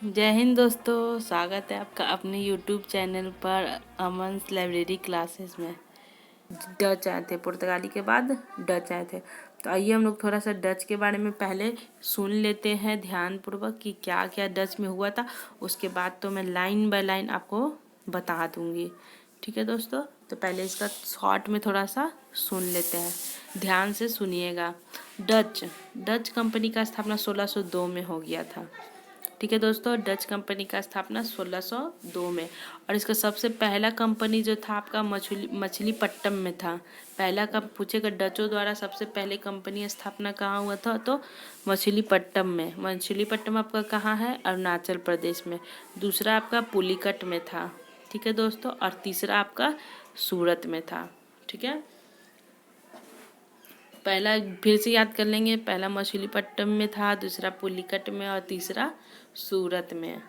जय हिंद दोस्तों, स्वागत है आपका अपने यूट्यूब चैनल पर अमन्स लाइब्रेरी क्लासेस में। डच आए थे, पुर्तगाली के बाद डच आए थे। तो आइए हम लोग थोड़ा सा डच के बारे में पहले सुन लेते हैं ध्यानपूर्वक कि क्या क्या डच में हुआ था। उसके बाद तो मैं लाइन बाय लाइन आपको बता दूंगी। ठीक है दोस्तों, तो पहले इसका शॉर्ट में थोड़ा सा सुन लेते हैं, ध्यान से सुनिएगा। डच डच कंपनी का स्थापना 1602 में हो गया था। ठीक है दोस्तों, डच कंपनी का स्थापना 1602 में। और इसका सबसे पहला कंपनी जो था आपका मछलीपट्टनम में था। पहला कब पूछेगा, डचों द्वारा सबसे पहले कंपनी स्थापना कहाँ हुआ था, तो मछलीपट्टनम में। मछलीपट्टनम आपका कहाँ है, अरुणाचल प्रदेश में। दूसरा आपका पुलिकट में था। ठीक है दोस्तों, और तीसरा आपका सूरत में था। ठीक है, पहला फिर से याद कर लेंगे। पहला मछलीपट्टनम में था, दूसरा पुलिकट में, और तीसरा सूरत में।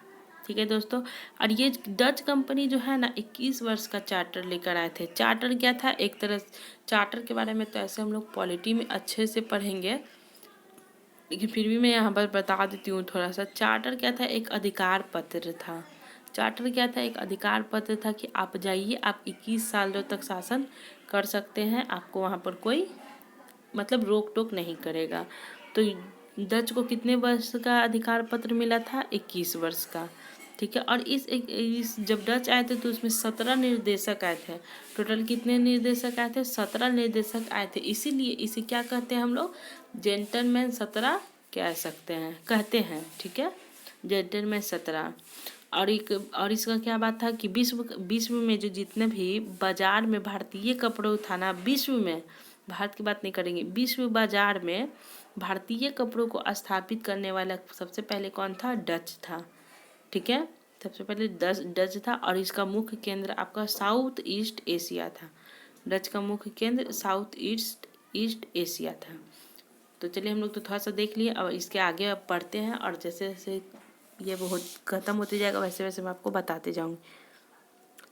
ठीक है दोस्तों, और ये डच कंपनी जो है ना 21 वर्ष का चार्टर लेकर आए थे। चार्टर क्या था, एक तरह चार्टर के बारे में तो ऐसे हम लोग पॉलिटी में अच्छे से पढ़ेंगे, लेकिन फिर भी मैं यहाँ पर बता देती हूँ थोड़ा सा। चार्टर क्या था, एक अधिकार पत्र था। चार्टर क्या था, एक अधिकार पत्र था कि आप जाइए, आप 21 सालों तक शासन कर सकते हैं, आपको वहाँ पर कोई मतलब रोक टोक नहीं करेगा। तो डच को कितने वर्ष का अधिकार पत्र मिला था, 21 वर्ष का। ठीक है, और इस जब डच आए थे तो उसमें 17 निर्देशक आए थे। टोटल कितने निर्देशक आए थे, 17 निर्देशक आए थे। इसीलिए इसे क्या कहते हैं हम लोग, जेंटलमैन 17 कह सकते हैं, कहते हैं। ठीक है, जेंटलमैन 17। और इसका क्या बात था कि विश्व में जो जितने भी बाजार में भारतीय कपड़ों था ना, विश्व में, भारत की बात नहीं करेंगे, विश्व बाजार में भारतीय कपड़ों को स्थापित करने वाला सबसे पहले कौन था, डच था। ठीक है, सबसे पहले डच था। और इसका मुख्य केंद्र आपका साउथ ईस्ट एशिया था। डच का मुख्य केंद्र साउथ ईस्ट एशिया था। तो चलिए हम लोग तो थोड़ा सा देख लिए, अब इसके आगे अब पढ़ते हैं, और जैसे जैसे ये बहुत ख़त्म होते जाएगा वैसे वैसे मैं आपको बताते जाऊँगी।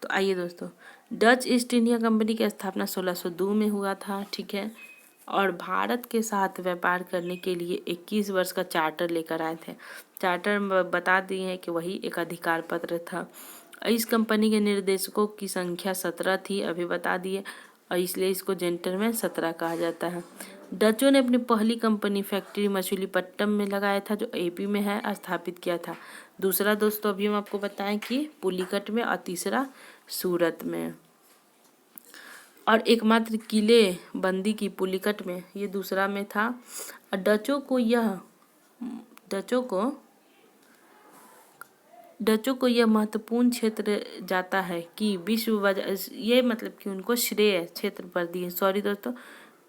तो आइए दोस्तों, डच ईस्ट इंडिया कंपनी की स्थापना 1602 में हुआ था। ठीक है, और भारत के साथ व्यापार करने के लिए 21 वर्ष का चार्टर लेकर आए थे। चार्टर बता दिए हैं कि वही एक अधिकार पत्र था। इस कंपनी के निर्देशकों की संख्या 17 थी, अभी बता दिए, और इसलिए इसको जेंटलमैन 17 कहा जाता है। डचों ने अपनी पहली कंपनी फैक्ट्री मछलीपट्टनम में लगाया था, जो एपी में है, स्थापित किया था। दूसरा दोस्तों अभी हम आपको बताएं कि पुलिकट में, और तीसरा सूरत में। और एकमात्र किले बंदी की पुलिकट में, ये दूसरा में था। और डचों को यह महत्वपूर्ण क्षेत्र जाता है कि विश्व बाजार, ये मतलब कि उनको श्रेय क्षेत्र पर दिए, सॉरी दोस्तों,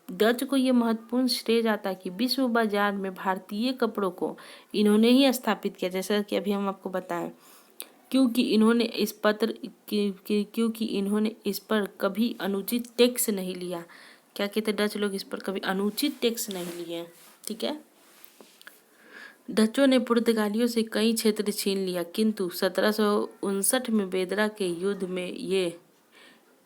डच को ये महत्वपूर्ण श्रेय जाता है कि विश्व बाजार में भारतीय कपड़ों को इन्होंने ही स्थापित किया, जैसा कि अभी हम आपको बताएं। क्योंकि इन्होंने इस पर कभी अनुचित टैक्स नहीं लिया। क्या कहते हैं, डच लोग इस पर कभी अनुचित टैक्स नहीं लिए। ठीक है, डचों ने पुर्तगालियों से कई क्षेत्र छीन लिया, किंतु 1759 में बेदरा के युद्ध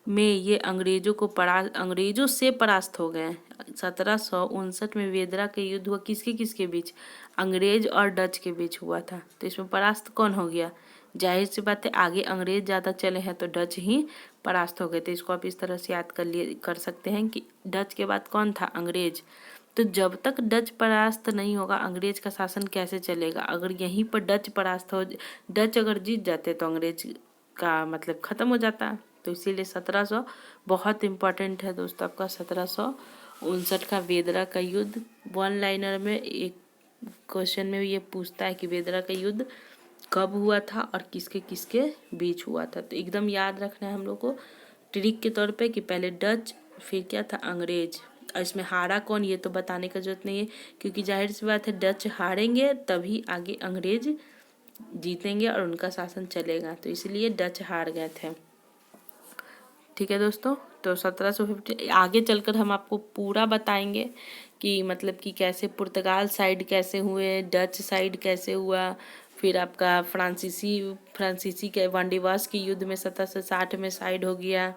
में ये अंग्रेजों से परास्त हो गए। 1759 में बेदरा के युद्ध हुआ, किसके बीच, अंग्रेज और डच के बीच हुआ था। तो इसमें परास्त कौन हो गया, जाहिर सी बात है आगे अंग्रेज ज़्यादा चले हैं तो डच ही परास्त हो गए थे। इसको आप इस तरह से याद कर सकते हैं कि डच के बाद कौन था, अंग्रेज। तो जब तक डच परास्त नहीं होगा अंग्रेज का शासन कैसे चलेगा। अगर यहीं पर डच अगर जीत जाते तो अंग्रेज का मतलब ख़त्म हो जाता। तो इसीलिए 1700 बहुत इम्पोर्टेंट है दोस्तों आपका। 1759 का बेदरा का युद्ध, वन लाइनर में एक क्वेश्चन में ये पूछता है कि बेदरा का युद्ध कब हुआ था और किसके किसके बीच हुआ था। तो एकदम याद रखना है हम लोग को ट्रिक के तौर पे कि पहले डच, फिर क्या था, अंग्रेज। और इसमें हारा कौन, ये तो बताने का जरूरत नहीं है, क्योंकि जाहिर सी बात है डच हारेंगे तभी आगे अंग्रेज जीतेंगे और उनका शासन चलेगा। तो इसलिए डच हार गए थे। ठीक है दोस्तों, तो 1750 आगे चलकर हम आपको पूरा बताएंगे कि मतलब कि कैसे पुर्तगाल साइड कैसे हुए, डच साइड कैसे हुआ, फिर आपका फ्रांसीसी के वांडीवास के युद्ध में 1760 में साइड हो गया,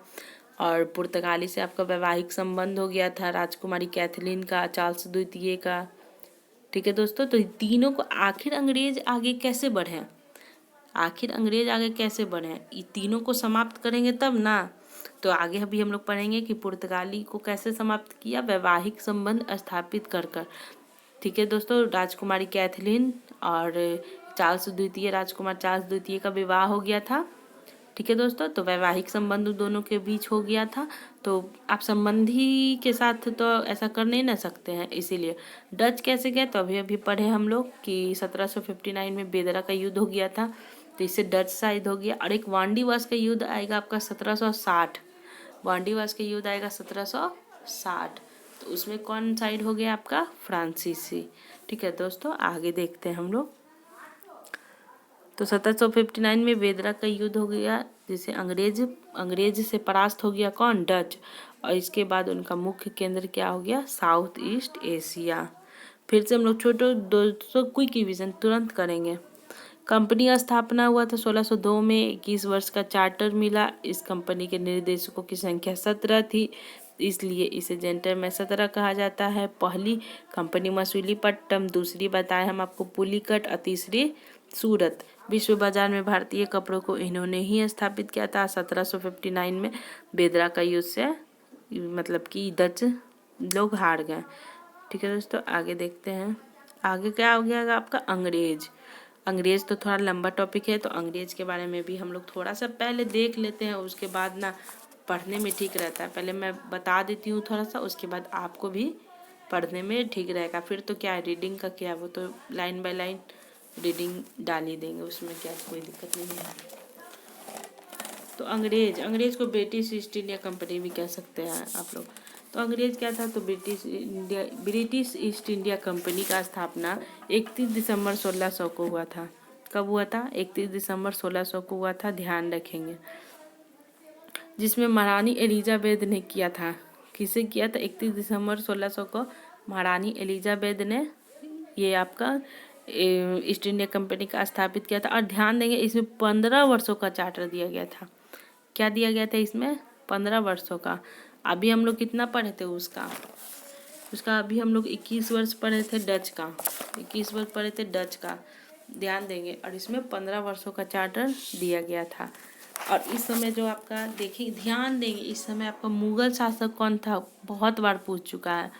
और पुर्तगाली से आपका वैवाहिक संबंध हो गया था राजकुमारी कैथलीन का, चार्ल्स द्वितीय का। ठीक है दोस्तों, तो तीनों को आखिर अंग्रेज आगे कैसे बढ़े, आखिर अंग्रेज आगे कैसे बढ़े हैं, ये तीनों को समाप्त करेंगे तब ना। तो आगे अभी हम लोग पढ़ेंगे कि पुर्तगाली को कैसे समाप्त किया, वैवाहिक संबंध स्थापित कर कर। ठीक है दोस्तों, राजकुमारी कैथलीन और चार्ल्स द्वितीय, राजकुमार चार्ल्स द्वितीय का विवाह हो गया था। ठीक है दोस्तों, तो वैवाहिक संबंध दोनों के बीच हो गया था। तो आप संबंधी के साथ तो ऐसा कर नहीं ना सकते हैं, इसीलिए। डच कैसे गए, तो अभी अभी पढ़े हम लोग कि 1759 में बेदरा का युद्ध हो गया था, तो इससे डच साइड हो गया। और एक वांडीवास का युद्ध आएगा आपका 1760, वांडीवास का युद्ध आएगा 1760, तो उसमें कौन साइड हो गया आपका, फ्रांसीसी। ठीक है दोस्तों, आगे देखते हैं हम लोग। तो 1759 में बेदरा का युद्ध हो गया, जिसे अंग्रेज से परास्त हो गया कौन, डच। और इसके बाद उनका मुख्य केंद्र क्या हो गया, साउथ ईस्ट एशिया। फिर से हम लोग छोटे दोस्तों क्विक रिवीजन तुरंत करेंगे। कंपनी का स्थापना हुआ था 1602 में, 21 वर्ष का चार्टर मिला। इस कंपनी के निर्देशकों की संख्या 17 थी, इसलिए इसे जेंटलमैन 17 कहा जाता है। पहली कंपनी मछलीपट्टनम, दूसरी बताए हम आपको पुलिकट और तीसरी सूरत। विश्व बाजार में भारतीय कपड़ों को इन्होंने ही स्थापित किया था 1759 में। बेदरा का युद्ध से मतलब कि डच लोग हार गए। ठीक है दोस्तों, आगे देखते हैं। आगे क्या हो गया आपका, अंग्रेज। अंग्रेज तो थोड़ा लंबा टॉपिक है, तो अंग्रेज के बारे में भी हम लोग थोड़ा सा पहले देख लेते हैं, उसके बाद ना पढ़ने में ठीक रहता है। पहले मैं बता देती हूँ थोड़ा सा, उसके बाद आपको भी पढ़ने में ठीक रहेगा। फिर तो क्या है, रीडिंग का क्या है, वो तो लाइन बाय लाइन रीडिंग डाल ही देंगे, उसमें क्या कोई दिक्कत नहीं है। तो अंग्रेज को ब्रिटिश ईस्ट इंडिया कंपनी भी कह सकते हैं आप लोग। तो अंग्रेज क्या था, तो ब्रिटिश ईस्ट इंडिया कंपनी का स्थापना 31 दिसंबर 1600 को हुआ था। कब हुआ था, 31 दिसंबर 1600 को हुआ था, ध्यान रखेंगे। जिसमें महारानी एलिजाबेथ ने किया था। किसे किया था, 31 दिसंबर 1600 को महारानी एलिजाबेथ ने ये आपका ईस्ट इंडिया कंपनी का स्थापित किया था। और ध्यान देंगे, इसमें 15 वर्षों का चार्टर दिया गया था। क्या दिया गया था इसमें, 15 वर्षों का। अभी हम लोग कितना पढ़े थे उसका अभी हम लोग 21 वर्ष पढ़े थे डच का, 21 वर्ष पढ़े थे डच का, ध्यान देंगे। और इसमें 15 वर्षों का चार्टर दिया गया था। और इस समय जो आपका देखिए, ध्यान देंगे, इस समय आपका मुगल शासक कौन था, बहुत बार पूछ चुका है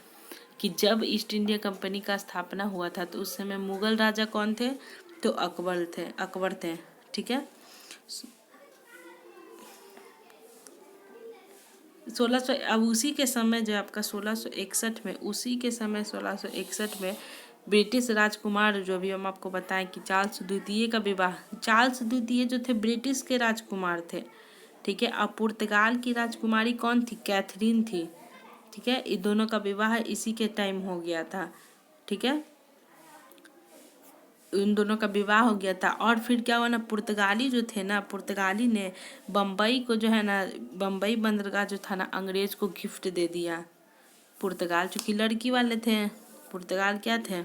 कि जब ईस्ट इंडिया कंपनी का स्थापना हुआ था तो उस समय मुगल राजा कौन थे, तो अकबर थे। ठीक है, 1600, अब उसी के समय जो आपका 1661 में, उसी के समय 1661 में ब्रिटिश राजकुमार, जो भी हम आपको बताएं कि चार्ल्स द्वितीय का विवाह, चार्ल्स द्वितीय जो थे ब्रिटिश के राजकुमार थे। ठीक है, अब पुर्तगाल की राजकुमारी कौन थी, कैथरीन थी। ठीक है, इन दोनों का विवाह इसी के टाइम हो गया था। ठीक है, उन दोनों का विवाह हो गया था। और फिर क्या हुआ ना, पुर्तगाली जो थे ना, पुर्तगाली ने बम्बई को जो है ना, बम्बई बंदरगाह जो था ना, अंग्रेज को गिफ्ट दे दिया। पुर्तगाल चूँकि लड़की वाले थे, पुर्तगाल क्या थे,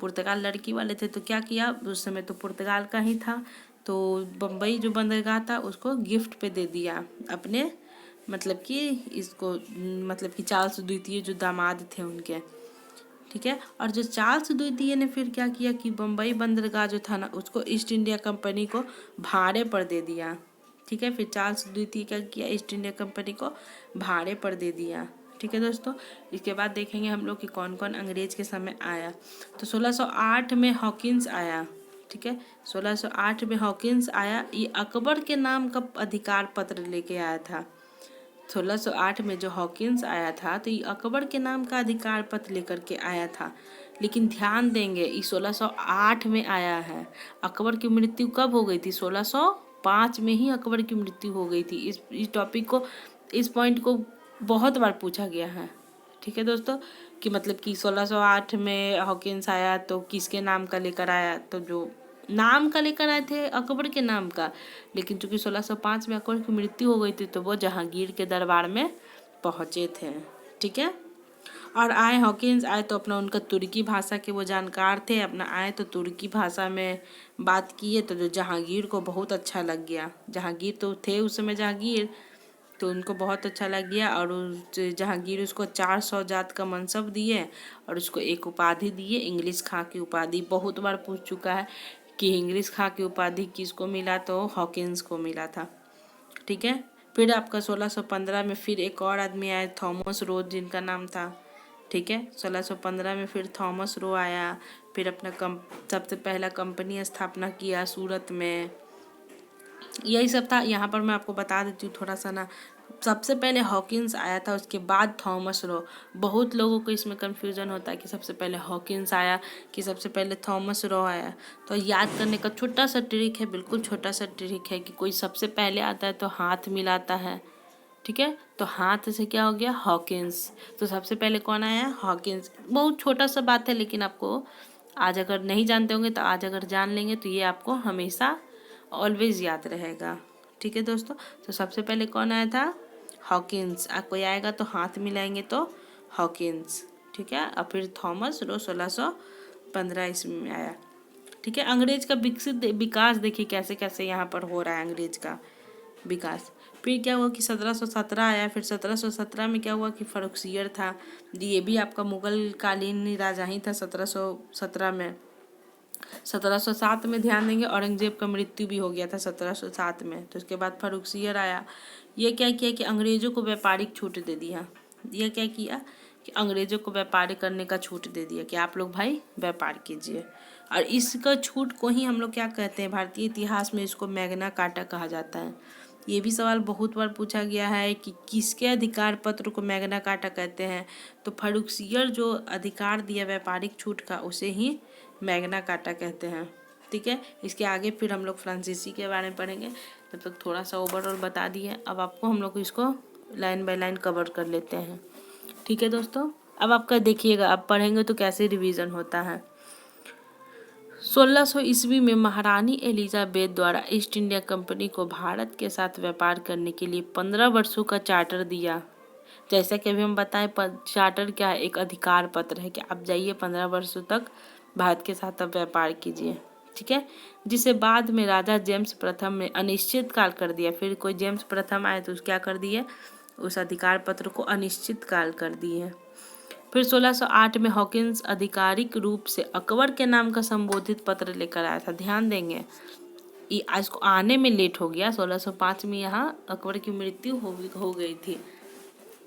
पुर्तगाल लड़की वाले थे, तो क्या किया, उस समय तो पुर्तगाल का ही था, तो बम्बई जो बंदरगाह था उसको गिफ्ट पे दे दिया अपने, मतलब कि इसको, मतलब कि चार्ल्स द्वितीय जो दामाद थे उनके। ठीक है, और जो चार्ल्स द्वितीय ने फिर क्या किया कि बम्बई बंदरगाह जो था ना, उसको ईस्ट इंडिया कंपनी को भाड़े पर दे दिया। ठीक है, फिर चार्ल्स द्वितीय क्या किया, ईस्ट इंडिया कंपनी को भाड़े पर दे दिया। ठीक है दोस्तों, इसके बाद देखेंगे हम लोग कि कौन कौन अंग्रेज के समय आया। तो 1608 में हॉकिंस आया। ठीक है, 1608 में हॉकिंस आया, ये अकबर के नाम का अधिकार पत्र लेके आया था। 1608 में जो हॉकिंस आया था, तो ये अकबर के नाम का अधिकार पत्र लेकर के आया था। लेकिन ध्यान देंगे, ये 1608 में आया है। अकबर की मृत्यु कब हो गई थी, 1605 में ही अकबर की मृत्यु हो गई थी। इस टॉपिक को, इस पॉइंट को बहुत बार पूछा गया है। ठीक है दोस्तों, कि मतलब कि 1608 में हॉकिंस आया तो किसके नाम का लेकर आया, तो जो नाम का लेकर आए थे अकबर के नाम का। लेकिन चूंकि 1605 में अकबर की मृत्यु हो गई थी, तो वो जहांगीर के दरबार में पहुंचे थे। ठीक है, और आए हॉकिंस आए तो अपना, उनका तुर्की भाषा के वो जानकार थे, अपना आए तो तुर्की भाषा में बात किए, तो जो जहांगीर को बहुत अच्छा लग गया। जहांगीर तो थे उस समय जहांगीर, तो उनको बहुत अच्छा लग गया। और जहांगीर उसको 400 जात का मनसब दिए और उसको एक उपाधि दिए, इंग्लिश खां की उपाधि। बहुत बार पूछ चुका है कि इंग्लिश खा की उपाधि किसको मिला, तो हॉकिंस को मिला था। ठीक है। फिर आपका 1615 में फिर एक और आदमी आया, थॉमस रो जिनका नाम था। ठीक है, 1615 में फिर थॉमस रो आया। फिर अपना सबसे पहला कंपनी स्थापना किया सूरत में। यही सब था। यहाँ पर मैं आपको बता देती हूँ थोड़ा सा ना, सबसे पहले हॉकिंस आया था, उसके बाद थॉमस रो। बहुत लोगों को इसमें कन्फ्यूजन होता है कि सबसे पहले हॉकिंस आया कि सबसे पहले थॉमस रो आया। तो याद करने का छोटा सा ट्रिक है, बिल्कुल छोटा सा ट्रिक है कि कोई सबसे पहले आता है तो हाथ मिलाता है। ठीक है, तो हाथ से क्या हो गया, हॉकिंस। तो सबसे पहले कौन आया, हॉकिंस। बहुत छोटा सा बात है, लेकिन आपको आज अगर नहीं जानते होंगे तो आज अगर जान लेंगे तो ये आपको हमेशा ऑलवेज याद रहेगा। ठीक है दोस्तों, तो सबसे पहले कौन आया था, हॉकिंस। कोई आएगा तो हाथ मिलाएंगे तो हॉकिंस। ठीक है, और फिर थॉमस रो 1615 ईस्वी में आया। ठीक है, अंग्रेज का विकास देखिए कैसे कैसे यहाँ पर हो रहा है, अंग्रेज का विकास। फिर क्या हुआ कि 1717 आया। फिर 1717 में क्या हुआ कि फर्रुखसियर था, ये भी आपका मुगल कालीन राजा ही था। 1717 में 1707 में ध्यान देंगे, औरंगजेब का मृत्यु भी हो गया था 1707 में। तो उसके बाद फर्रुखसियर आया। ये क्या किया कि अंग्रेजों को व्यापारिक छूट दे दिया। ये क्या किया कि अंग्रेजों को व्यापार करने का छूट दे दिया कि आप लोग भाई व्यापार कीजिए। और इसका छूट को ही हम लोग क्या कहते हैं, भारतीय इतिहास में इसको मैग्ना कार्टा कहा जाता है। ये भी सवाल बहुत बार पूछा गया है कि किसके अधिकार पत्र को मैग्ना कार्टा कहते हैं। तो फर्रुखसियर जो अधिकार दिया व्यापारिक छूट का, उसे ही मैग्ना कार्टा कहते हैं। ठीक है, इसके आगे फिर हम लोग फ्रांसीसी के बारे में पढ़ेंगे। तब तक थोड़ा सा ओवरऑल बता दिए, अब आपको हम लोग इसको लाइन बाय लाइन कवर कर लेते हैं। ठीक है दोस्तों, अब आपका देखिएगा, अब पढ़ेंगे तो कैसे रिवीजन होता है। 1600 ईस्वी में महारानी एलिजाबेथ द्वारा ईस्ट इंडिया कंपनी को भारत के साथ व्यापार करने के लिए 15 वर्षों का चार्टर दिया। जैसा कि अभी हम बताएं, चार्टर क्या है, एक अधिकार पत्र है कि आप जाइए 15 वर्षों तक भारत के साथ अब व्यापार कीजिए। ठीक है, जिसे बाद में राजा जेम्स प्रथम ने अनिश्चित काल कर दिया। फिर कोई जेम्स प्रथम आए तो क्या कर दिए, उस अधिकार पत्र को अनिश्चित काल कर दिए। फिर 1608 में हॉकिंस आधिकारिक रूप से अकबर के नाम का संबोधित पत्र लेकर आया था। ध्यान देंगे, ये आज को आने में लेट हो गया। 1605 में यहाँ अकबर की मृत्यु हो गई थी।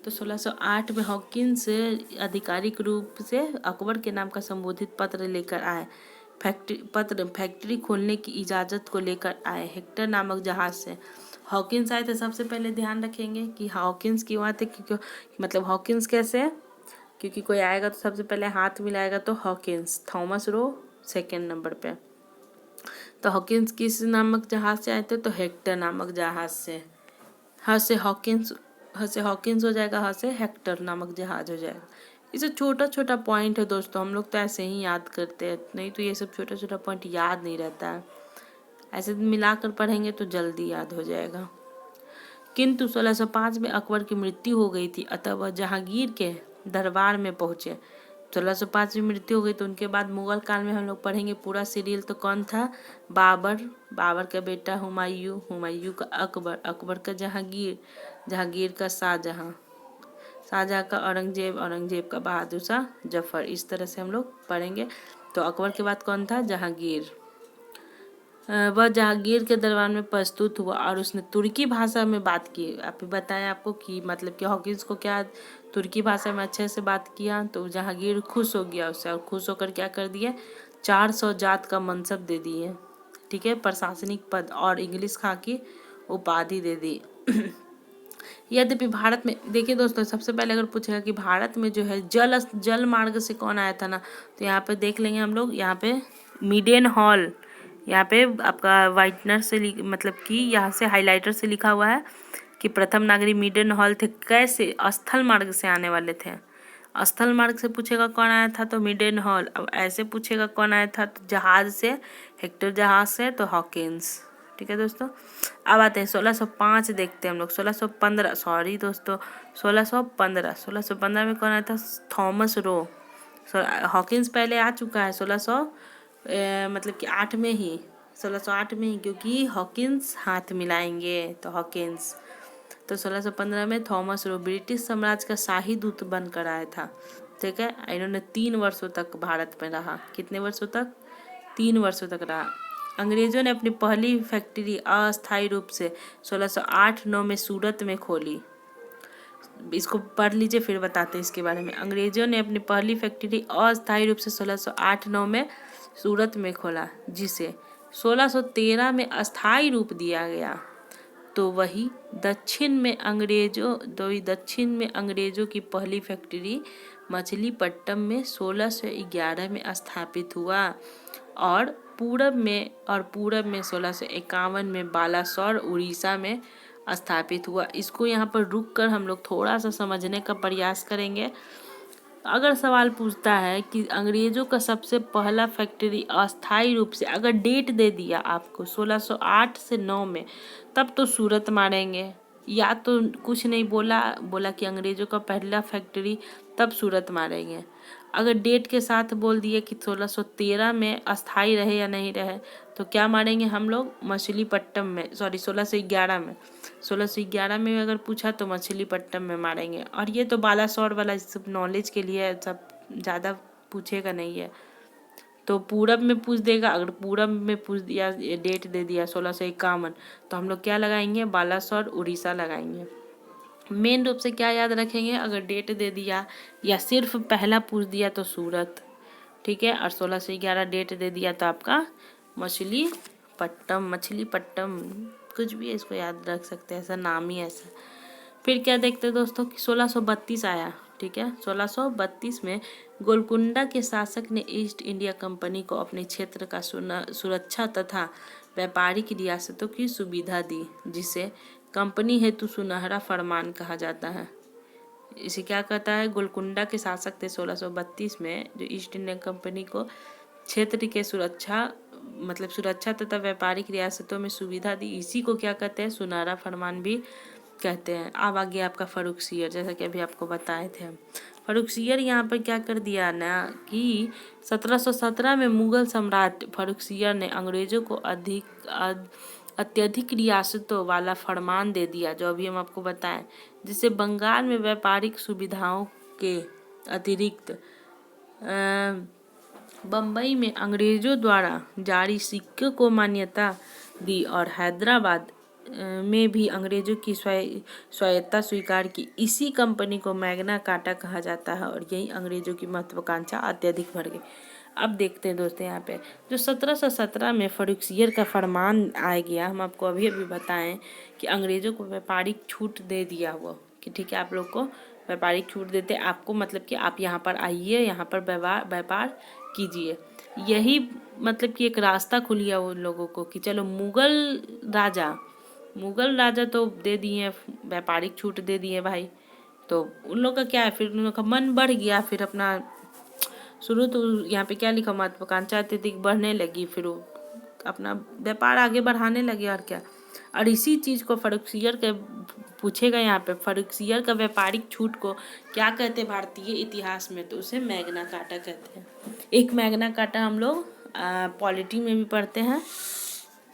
तो 1608 में हॉकिंस आधिकारिक रूप से अकबर के नाम का संबोधित पत्र लेकर आए। फैक्ट्री खोलने की इजाज़त को लेकर आए हेक्टर नामक जहाज से। हॉकिंस आए थे सबसे पहले। ध्यान रखेंगे कि हॉकिंस क्यों आते, क्योंकि मतलब हॉकिंस कैसे, क्योंकि कोई आएगा तो सबसे पहले हाथ मिलाएगा तो Hawkins. Thomas row second number पे। तो हॉकिंस किस नामक जहाज से आए थे, तो हेक्टर नामक जहाज से। ह से हॉकिंस हो जाएगा, ह से हेक्टर नामक जहाज हो जाएगा। इसे छोटा छोटा पॉइंट है दोस्तों, हम लोग तो ऐसे ही याद करते हैं, नहीं तो ये सब छोटा छोटा पॉइंट याद नहीं रहता है। ऐसे मिलाकर पढ़ेंगे तो जल्दी याद हो जाएगा। किंतु 1605 में अकबर की मृत्यु हो गई थी, अतः वह जहांगीर के दरबार में पहुंचे। 1605 में मृत्यु हो गई तो उनके बाद मुगल काल में हम लोग पढ़ेंगे पूरा सीरियल। तो कौन था, बाबर का बेटा हुमायूं का अकबर का जहांगीर का शाहजहां का औरंगजेब का बहादुर शाह जफर। इस तरह से हम लोग पढ़ेंगे। तो अकबर के बाद कौन था, जहांगीर। वह जहांगीर के दरबार में प्रस्तुत हुआ और उसने तुर्की भाषा में बात की। आप बताएं आपको कि मतलब कि हॉकिंस को क्या तुर्की भाषा में अच्छे से बात किया, तो जहांगीर खुश हो गया उससे, और खुश होकर क्या कर दिया, 400 जात का मनसब दे दिए। ठीक है, प्रशासनिक पद और इंग्लिश खा की उपाधि दे दी। यद्यपि भारत में देखिए दोस्तों, सबसे पहले अगर पूछेगा कि भारत में जो है जल मार्ग से कौन आया था ना, तो यहाँ पे देख लेंगे हम लोग। यहाँ पे मिडेन हॉल, यहाँ पे आपका वाइटनर से मतलब कि यहाँ से हाइलाइटर से लिखा हुआ है कि प्रथम नागरिक मिडेन हॉल थे। कैसे, स्थल मार्ग से आने वाले थे। स्थल मार्ग से पूछेगा कौन आया था, तो मिडेन हॉल। अब ऐसे पूछेगा कौन आया था, तो जहाज से, हेक्टर जहाज से, तो हॉकिंस। ठीक है दोस्तों, अब आते हैं 1605 देखते हैं हम लोग। 1615 सॉरी दोस्तों, 1615 में कौन आया था, थॉमस रो। हॉकिंस पहले आ चुका है 1600 मतलब कि 8 में ही, 1608 में ही, क्योंकि हॉकिंस हाथ मिलाएंगे तो हॉकिंस। तो 1615 में थॉमस रो ब्रिटिश साम्राज्य का शाही दूत बनकर आया था। ठीक है, इन्होंने 3 वर्षों तक भारत में रहा। कितने वर्षों तक, 3 वर्षों तक रहा। अंग्रेजों ने अपनी पहली फैक्ट्री अस्थायी रूप से 1608-9 में सूरत में खोली। इसको पढ़ लीजिए, फिर बताते हैं इसके बारे में। अंग्रेजों ने अपनी पहली फैक्ट्री अस्थायी रूप से 1608-9 में सूरत में खोला, जिसे 1613 में अस्थायी रूप दिया गया। तो वही दक्षिण में अंग्रेजों की पहली फैक्ट्री मछलीपट्टनम में 1611 में स्थापित हुआ और पूरब में 1651 में बालासोर उड़ीसा में स्थापित हुआ। इसको यहाँ पर रुक कर हम लोग थोड़ा सा समझने का प्रयास करेंगे। अगर सवाल पूछता है कि अंग्रेजों का सबसे पहला फैक्ट्री अस्थायी रूप से, अगर डेट दे दिया आपको 1608 से 9 में, तब तो सूरत मारेंगे। या तो कुछ नहीं बोला कि अंग्रेजों का पहला फैक्ट्री, तब सूरत मारेंगे। अगर डेट के साथ बोल दिए कि 1613 में अस्थायी रहे या नहीं रहे, तो क्या मारेंगे हम लोग? मछलीपट्टनम में, 1611 में अगर पूछा तो मछलीपट्टनम में मारेंगे। और ये तो बालासोर वाला सब नॉलेज के लिए, सब ज़्यादा पूछेगा नहीं है। तो पूरब में पूछ देगा, अगर पूरब में पूछ दिया, डेट दे दिया 1651, तो हम लोग क्या लगाएंगे? बालासोर उड़ीसा लगाएंगे। मेन रूप से क्या याद रखेंगे? अगर डेट दे दिया या सिर्फ पहला पूछ दिया तो सूरत, ठीक है। और 1611 डेट दे दिया तो आपका मछलीपट्टनम कुछ भी है, इसको याद रख सकते हैं, ऐसा नाम ही ऐसा। फिर क्या देखते हैं दोस्तों कि 1632 आया, ठीक है। 1632 में गोलकुंडा के शासक ने ईस्ट इंडिया कंपनी को अपने क्षेत्र का सुरक्षा तथा व्यापारिक रियासतों की सुविधा दी, जिसे कंपनी हेतु सुनहरा फरमान कहा जाता है। इसे क्या कहता है? गोलकुंडा के शासक थे 1632 में, जो ईस्ट इंडिया कंपनी को क्षेत्र के सुरक्षा तथा व्यापारिक रियासतों में सुविधा दी। इसी को क्या कहते हैं? सुनहरा फरमान भी कहते हैं। अब आ गया आपका फर्रुखसियर, जैसा कि अभी आपको बताए थे। फर्रुखसियर यहाँ पर क्या कर दिया ना कि 1717 में मुगल सम्राट फर्रुखसियर ने अंग्रेजों को अत्यधिक रियासतों वाला फरमान दे दिया, जो अभी हम आपको बताएं, जिससे बंगाल में व्यापारिक सुविधाओं के अतिरिक्त बम्बई में अंग्रेजों द्वारा जारी सिक्के को मान्यता दी और हैदराबाद में भी अंग्रेजों की स्वायत्तता स्वीकार की। इसी कंपनी को मैग्ना कार्टा कहा जाता है और यही अंग्रेजों की महत्वाकांक्षा अत्यधिक बढ़ गई। अब देखते हैं दोस्तों, यहाँ पे जो 1717 में फर्रुखसियर का फरमान आ गया, हम आपको अभी बताएं कि अंग्रेजों को व्यापारिक छूट दे दिया हुआ कि ठीक है, आप लोग को व्यापारिक छूट देते, आपको मतलब कि आप यहाँ पर आइए, यहाँ पर व्यापार कीजिए। यही मतलब कि एक रास्ता खुल गया उन लोगों को कि चलो मुगल राजा तो दे दिए व्यापारिक छूट दे दिए भाई, तो उन लोग का क्या है, फिर उन लोग का मन बढ़ गया। फिर अपना शुरू तो यहाँ पे क्या लिखा, महत्वाकांक्षा अत्यधिक बढ़ने लगी, फिर वो अपना व्यापार आगे बढ़ाने लगे। और क्या, और इसी चीज़ को फर्रुखसियर के पूछेगा यहाँ पे, फर्रुखसियर का व्यापारिक छूट को क्या कहते हैं भारतीय इतिहास में? तो उसे मैग्ना कार्टा कहते हैं। एक मैग्ना कार्टा हम लोग पॉलिटी में भी पढ़ते हैं,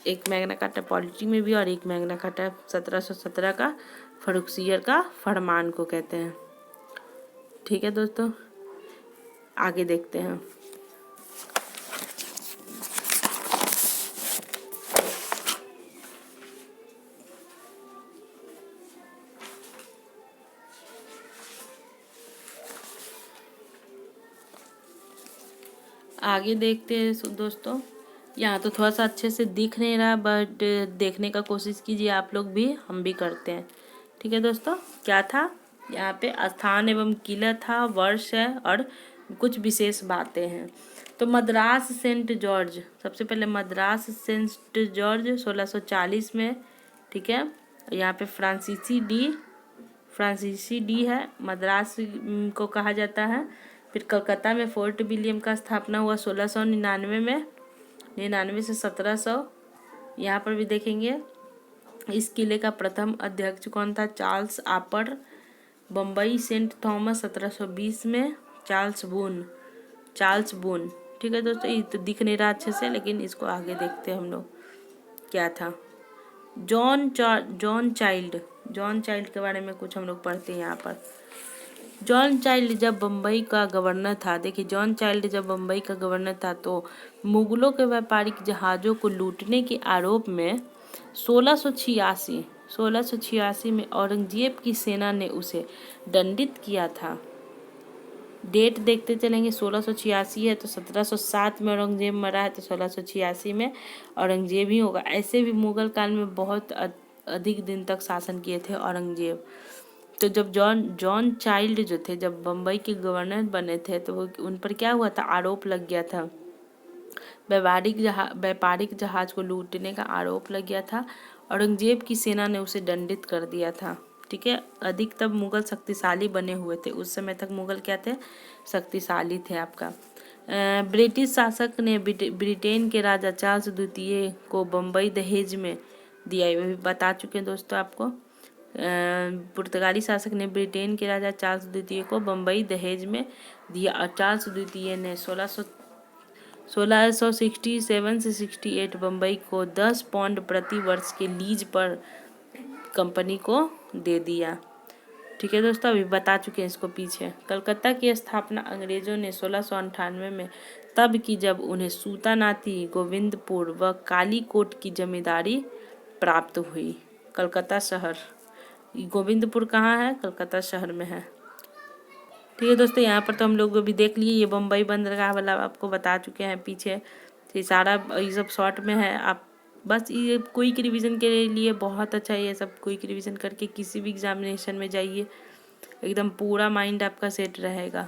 एक मैग्ना कार्टा पॉलिटी में भी, और एक मैग्ना कार्टा 1717 का फर्रुखसियर का फरमान को कहते हैं। ठीक है दोस्तों, आगे देखते हैं। आगे देखते हैं दोस्तों, यहाँ तो थोड़ा सा अच्छे से दिख नहीं रहा, बट देखने का कोशिश कीजिए आप लोग भी, हम भी करते हैं। ठीक है दोस्तों, क्या था यहाँ पे? स्थान एवं किला था, वर्ष है और कुछ विशेष बातें हैं। तो मद्रास सेंट जॉर्ज, सबसे पहले मद्रास सेंट जॉर्ज 1640 में, ठीक है। यहाँ पे फ्रांसीसी डी है, मद्रास को कहा जाता है। फिर कलकत्ता में फोर्ट विलियम का स्थापना हुआ 1699 में, 99 से 1700। यहाँ पर भी देखेंगे इस किले का प्रथम अध्यक्ष कौन था? चार्ल्स आपर। बम्बई सेंट थॉमस 1720 में, चार्ल्स बून। ठीक है दोस्तों, ये तो दिख नहीं रहा अच्छे से, लेकिन इसको आगे देखते हैं हम लोग क्या था। जॉन चाइल्ड के बारे में कुछ हम लोग पढ़ते हैं यहाँ पर। जॉन चाइल्ड जब बम्बई का गवर्नर था, देखिए जॉन चाइल्ड जब बम्बई का गवर्नर था तो मुगलों के व्यापारिक जहाज़ों को लूटने के आरोप में 1686 में औरंगजेब की सेना ने उसे दंडित किया था। डेट देखते चलेंगे, 1686 है तो 1707 में औरंगजेब मरा है तो 1686 में औरंगजेब ही होगा। ऐसे भी मुगल काल में बहुत अधिक दिन तक शासन किए थे औरंगजेब। तो जब जॉन चाइल्ड जो थे, जब बम्बई के गवर्नर बने थे तो वो उन पर क्या हुआ था, आरोप लग गया था, व्यापारिक जहाज को लूटने का आरोप लग गया था। औरंगजेब की सेना ने उसे दंडित कर दिया था। ठीक है, अधिकतर मुगल शक्तिशाली बने हुए थे, उस समय तक मुगल क्या थे, शक्तिशाली थे आपका। ब्रिटिश शासक ने ब्रिटेन के राजा चार्ल्स द्वितीय को बम्बई दहेज में दिया, ये भी बता चुके हैं दोस्तों आपको। पुर्तगाली शासक ने ब्रिटेन के राजा चार्ल्स द्वितीय को बम्बई दहेज में दिया और चार्ल्स द्वितीय ने 1667 से 68 बम्बई को 10 पाउंड प्रति वर्ष के लीज पर कंपनी को दे दिया। ठीक है दोस्तों, अभी बता चुके हैं इसको पीछे। कलकत्ता की स्थापना अंग्रेजों ने 1698 में तब की जब उन्हें सूतानाती, गोविंदपुर व कालीकोट की जमींदारी प्राप्त हुई। कलकत्ता शहर, गोविंदपुर कहाँ है, कलकत्ता शहर में है। ठीक है दोस्तों, यहाँ पर तो हम लोग अभी देख लिए, ये बम्बई बंदरगाह वाला आपको बता चुके हैं पीछे। ये सारा ये सब शॉर्ट में है, आप बस ये क्विक रिवीजन के लिए बहुत अच्छा है। ये सब क्विक रिवीजन करके किसी भी एग्जामिनेशन में जाइए, एकदम पूरा माइंड आपका सेट रहेगा।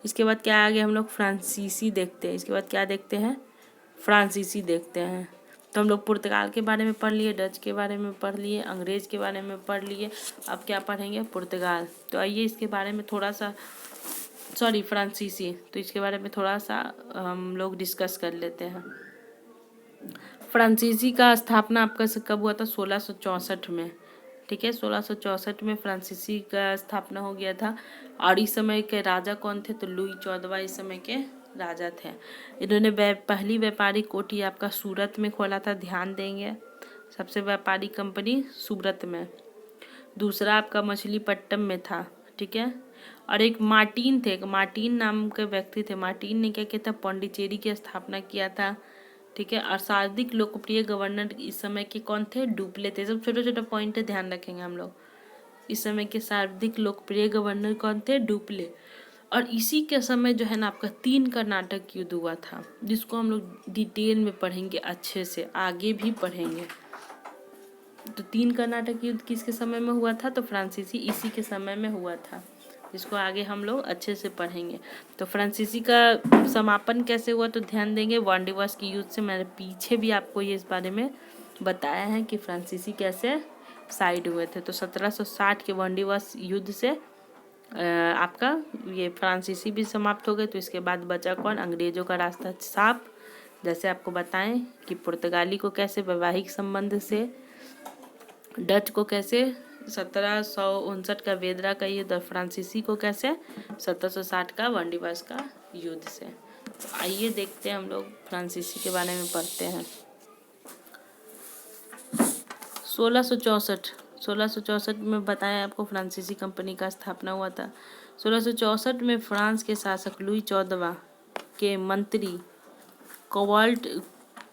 इसके बाद क्या आगे हम लोग फ्रांसीसी देखते हैं। इसके बाद क्या देखते हैं, फ्रांसीसी देखते हैं। तो हम लोग पुर्तगाल के बारे में पढ़ लिए, डच के बारे में पढ़ लिए, अंग्रेज के बारे में पढ़ लिए, अब क्या पढ़ेंगे, पुर्तगाल। तो आइए इसके बारे में थोड़ा सा, फ्रांसीसी, तो इसके बारे में थोड़ा सा हम लोग डिस्कस कर लेते हैं। फ्रांसीसी का स्थापना आपका कब हुआ था, 1664 में। ठीक है, 1664 में फ्रांसीसी का स्थापना हो गया था। और इस समय के राजा कौन थे, तो लुई 14 इस समय के राजा थे। इन्होंने पहली व्यापारिक कोठी आपका सूरत में खोला था, ध्यान देंगे, सबसे व्यापारिक कंपनी सूरत में। दूसरा आपका मछलीपट्टनम में था। ठीक है, और एक मार्टिन थे, एक मार्टिन नाम के व्यक्ति थे। मार्टिन ने क्या किया था, पौंडीचेरी की स्थापना किया था। ठीक है, और सर्वाधिक लोकप्रिय गवर्नर इस समय के कौन थे, डुप्ले थे। सब छोटे छोटे पॉइंट ध्यान रखेंगे हम लोग। इस समय के सर्वाधिक लोकप्रिय गवर्नर कौन थे, डुप्ले। और इसी के समय जो है ना आपका 3 कर्नाटक युद्ध हुआ था, जिसको हम लोग डिटेल में पढ़ेंगे, अच्छे से आगे भी पढ़ेंगे। तो 3 कर्नाटक युद्ध किसके समय में हुआ था, तो फ्रांसीसी इसी के समय में हुआ था, जिसको आगे हम लोग अच्छे से पढ़ेंगे। तो फ्रांसीसी का समापन कैसे हुआ, तो ध्यान देंगे वांडीवास के युद्ध से। मैंने पीछे भी आपको ये इस बारे में बताया है कि फ्रांसीसी कैसे साइड हुए थे। तो 1760 के वांडीवास युद्ध से आपका ये फ्रांसीसी भी समाप्त हो गए। तो इसके बाद बचा कौन, अंग्रेजों का रास्ता साफ। जैसे आपको बताएं कि पुर्तगाली को कैसे वैवाहिक संबंध से, डच को कैसे 1759 का वेदरा का युद्ध, और फ्रांसीसी को कैसे 1760 का वांडीवास का युद्ध से। तो आइए देखते हैं हम लोग फ्रांसीसी के बारे में पढ़ते हैं। 1664 में बताया आपको फ्रांसीसी कंपनी का स्थापना हुआ था। 1664 में फ्रांस के शासक लुई 14 के मंत्री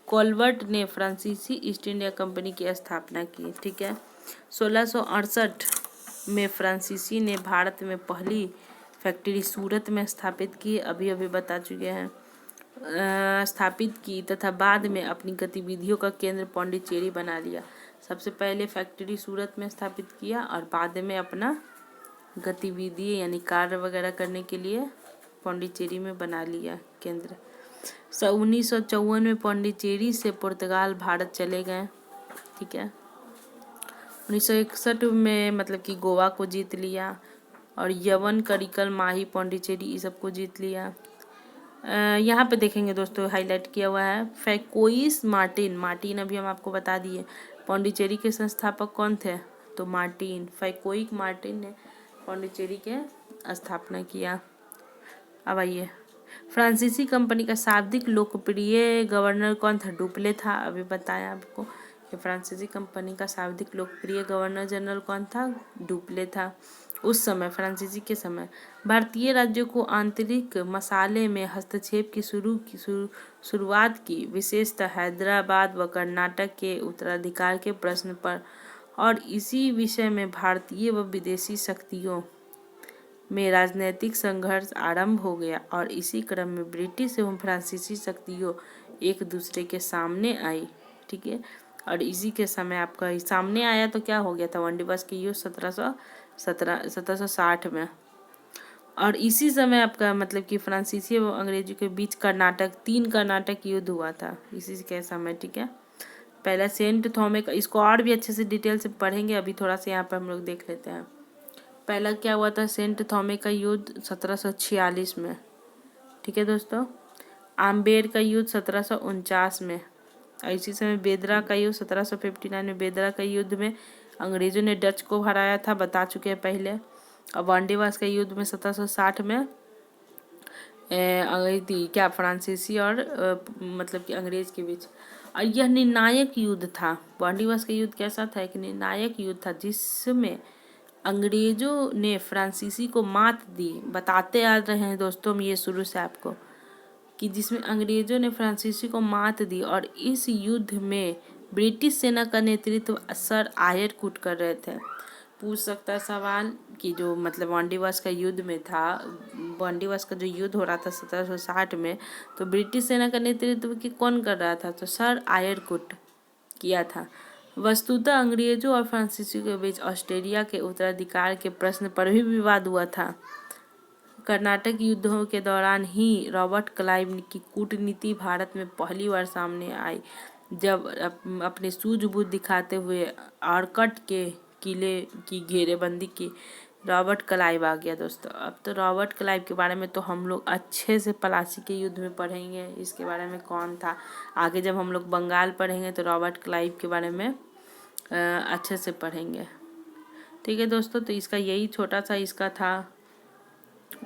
कोलवर्ट ने फ्रांसीसी ईस्ट इंडिया कंपनी की स्थापना की। ठीक है, 1668 में फ्रांसीसी ने भारत में पहली फैक्ट्री सूरत में स्थापित की, अभी अभी बता चुके हैं, स्थापित की, तथा बाद में अपनी गतिविधियों का केंद्र पौंडीचेरी बना लिया। सबसे पहले फैक्ट्री सूरत में स्थापित किया और बाद में अपना गतिविधि यानी कार्य वगैरह करने के लिए पौंडीचेरी में बना लिया केंद्र। 1954 में पौंडीचेरी से पुर्तगाल भारत चले गए। ठीक है, 1961 में मतलब कि गोवा को जीत लिया और यवन, करिकल, माही, पौंडीचेरी ये सब को जीत लिया। यहाँ पे देखेंगे दोस्तों हाईलाइट किया हुआ है फैकोइस मार्टिन अभी हम आपको बता दिए। पौंडीचेरी के संस्थापक कौन थे, तो मार्टिन, फैकोइक मार्टिन ने पौंडीचेरी के स्थापना किया। अब आइए, फ्रांसीसी कंपनी का सर्वाधिक लोकप्रिय गवर्नर कौन था, डुप्ले था, अभी बताया आपको कि फ्रांसीसी कंपनी का सर्वाधिक लोकप्रिय गवर्नर जनरल कौन था, डुप्ले था। उस समय फ्रांसीसी के समय भारतीय राज्यों को आंतरिक मसाले में हस्तक्षेप की शुरुआत की, विशेषतः हैदराबाद व कर्नाटक के उत्तराधिकार के प्रश्न पर, और इसी विषय में भारतीय व विदेशी शक्तियों में राजनीतिक संघर्ष आरंभ हो गया और इसी क्रम में ब्रिटिश एवं फ्रांसीसी शक्तियों एक दूसरे के सामने आई। ठीक है, और इसी के समय आपका सामने आया तो क्या हो गया था, वन दिवस के युद्ध 1760 में। और इसी समय आपका मतलब कि फ्रांसीसी एवं अंग्रेजों के बीच तीन कर्नाटक युद्ध हुआ था इसी के समय। ठीक है, पहला सेंट थॉमे का, इसको और भी अच्छे से डिटेल से पढ़ेंगे, अभी थोड़ा सा यहाँ पर हम लोग देख लेते हैं। पहला क्या हुआ था, सेंट थॉमे का युद्ध 1746 में। ठीक है दोस्तों, आम्बेर का युद्ध 1749 में। और इसी समय बेदरा का युद्ध 1759 में। बेदरा का युद्ध में अंग्रेजों ने डच को हराया था, बता चुके हैं पहले। और वांडीवास का युद्ध में 1760 में क्या फ्रांसीसी और मतलब कि अंग्रेज के बीच। और यह निर्णायक युद्ध था। वांडीवास का युद्ध कैसा था, एक निर्णायक युद्ध था जिसमें अंग्रेजों ने फ्रांसीसी को मात दी। बताते आ रहे हैं दोस्तों हम ये शुरू से आपको कि जिसमें अंग्रेजों ने फ्रांसीसी को मात दी, और इस युद्ध में ब्रिटिश सेना का नेतृत्व सर आयरकुट कर रहे थे। पूछ सकता है सवाल कि जो मतलब वांडीवास का युद्ध में था, वांडीवास का जो युद्ध हो रहा था 1760 में, तो ब्रिटिश सेना का नेतृत्व की कौन कर रहा था, तो सर आयरकुट किया था। वस्तुतः अंग्रेजों और फ्रांसीसियों के बीच ऑस्ट्रेलिया के उत्तराधिकार के प्रश्न पर भी विवाद हुआ था। कर्नाटक युद्धों के दौरान ही रॉबर्ट क्लाइव की कूटनीति भारत में पहली बार सामने आई, जब अपने सूझबूझ दिखाते हुए आरकट के किले की घेरेबंदी की रॉबर्ट क्लाइव आ गया। दोस्तों अब तो रॉबर्ट क्लाइव के बारे में तो हम लोग अच्छे से प्लासी के युद्ध में पढ़ेंगे, इसके बारे में कौन था। आगे जब हम लोग बंगाल पढ़ेंगे तो रॉबर्ट क्लाइव के बारे में अच्छे से पढ़ेंगे। ठीक है दोस्तों, तो इसका यही छोटा सा इसका था।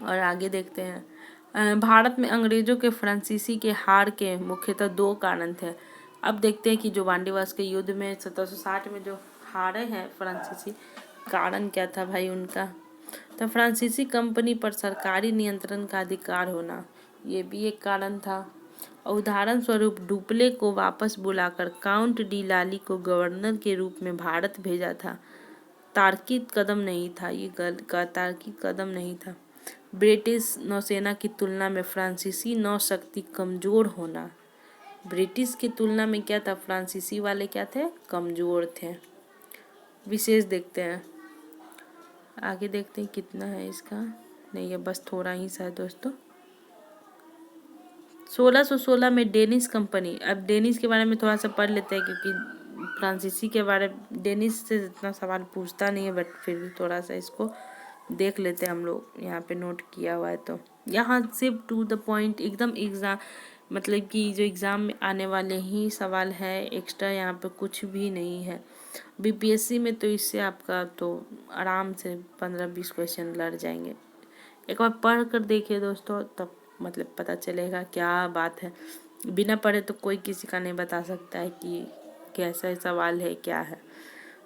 और आगे देखते हैं। भारत में अंग्रेजों के फ्रांसीसी के हार के मुख्यतः दो कारण थे। अब देखते हैं कि जो वांडीवास के युद्ध में 1760 में जो हारे हैं फ्रांसीसी, कारण क्या था भाई उनका। तो फ्रांसीसी कंपनी पर सरकारी नियंत्रण का अधिकार होना, ये भी एक कारण था। उदाहरण स्वरूप डुप्ले को वापस बुलाकर काउंट डी लाली को गवर्नर के रूप में भारत भेजा था। तार्किक कदम नहीं था, ये तार्किक कदम नहीं था। ब्रिटिश नौसेना की तुलना में फ्रांसीसी नौशक्ति कमजोर होना, ब्रिटिश की तुलना में क्या था, फ्रांसीसी वाले क्या थे, कमजोर थे। विशेष देखते हैं, आगे देखते हैं कितना है इसका, नहीं है बस थोड़ा ही सा है दोस्तों। 1616 में डेनिश कंपनी, अब डेनिश के बारे में थोड़ा सा पढ़ लेते हैं क्योंकि फ्रांसीसी के बारे डेनिश से इतना सवाल पूछता नहीं है, बट फिर भी थोड़ा सा इसको देख लेते हैं हम लोग, यहाँ पे नोट किया हुआ है। तो यहाँ सिर्फ टू द पॉइंट एकदम एग्जाम मतलब कि जो एग्ज़ाम में आने वाले ही सवाल है, एक्स्ट्रा यहाँ पे कुछ भी नहीं है। बीपीएससी में तो इससे आपका तो आराम से 15-20 क्वेश्चन लड़ जाएंगे। एक बार पढ़ कर देखिए दोस्तों, तब मतलब पता चलेगा क्या बात है। बिना पढ़े तो कोई किसी का नहीं बता सकता है कि कैसा सवाल है क्या है।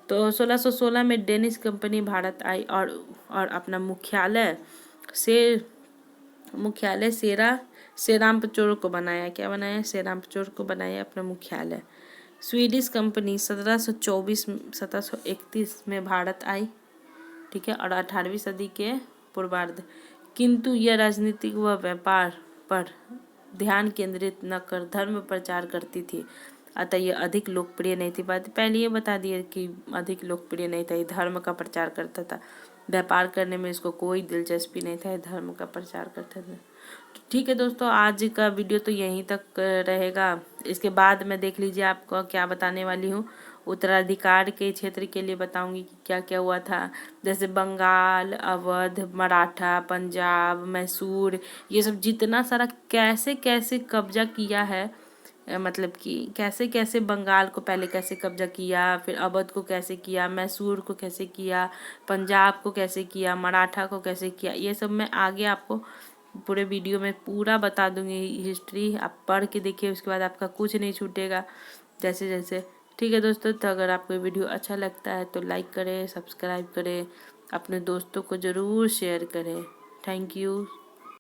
तो 1616 में डेनिश कंपनी भारत आई और अपना मुख्यालय सेराम्पचोर को बनाया। क्या बनाया, सेराम्पचोर को बनाया अपना मुख्यालय। स्वीडिश कंपनी 1731 में भारत आई, ठीक है, और 18वीं सदी के पूर्वार्ध, किंतु यह राजनीतिक व व्यापार पर ध्यान केंद्रित न कर धर्म प्रचार करती थी, अतः यह अधिक लोकप्रिय नहीं थी। बात पहले ये बता दिए कि अधिक लोकप्रिय नहीं था, ये धर्म का प्रचार करता था, व्यापार करने में इसको कोई दिलचस्पी नहीं था, धर्म का प्रचार करते थे। ठीक है दोस्तों, आज का वीडियो तो यहीं तक रहेगा। इसके बाद मैं देख लीजिए आपको क्या बताने वाली हूँ। उत्तराधिकार के क्षेत्र के लिए बताऊंगी कि क्या क्या हुआ था, जैसे बंगाल, अवध, मराठा, पंजाब, मैसूर, ये सब जितना सारा कैसे कैसे कब्जा किया है, मतलब कि कैसे कैसे बंगाल को पहले कैसे कब्जा किया, फिर अवध को कैसे किया, मैसूर को कैसे किया, पंजाब को कैसे किया, मराठा को कैसे किया, ये सब मैं आगे आपको पूरे वीडियो में पूरा बता दूंगी। हिस्ट्री आप पढ़ के देखिए, उसके बाद आपका कुछ नहीं छूटेगा जैसे जैसे। ठीक है दोस्तों, तो अगर आपको वीडियो अच्छा लगता है तो लाइक करें, सब्सक्राइब करें, अपने दोस्तों को ज़रूर शेयर करें। Thank you.